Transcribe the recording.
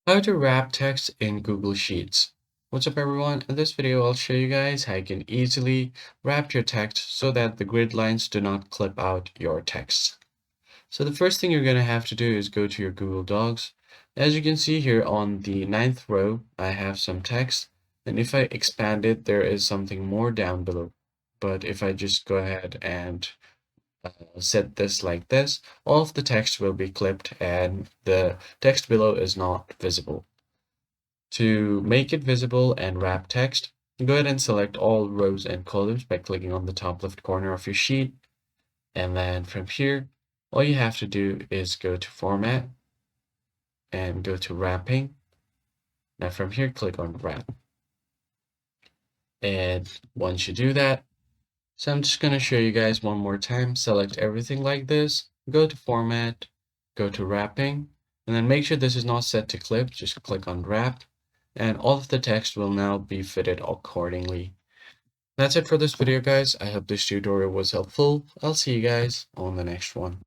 How to wrap text in Google Sheets. What's up everyone? In this video I'll show you guys how you can easily wrap your text so that the grid lines do not clip out your text. So the first thing you're going to have to do is go to your Google Docs. As you can see here on the 9th row I have some text, and if I expand it there is something more down below. But if I just go ahead and set this like this, all of the text will be clipped and the text below is not visible. To make it visible and wrap text, go ahead and select all rows and columns by clicking on the top left corner of your sheet. And then from here, all you have to do is go to Format and go to Wrapping. Now from here, click on Wrap. And once you do that, so I'm just going to show you guys one more time. Select everything like this, go to Format, go to Wrapping, and then make sure this is not set to clip. Just click on Wrap, and all of the text will now be fitted accordingly. That's it for this video, guys. I hope this tutorial was helpful. I'll see you guys on the next one.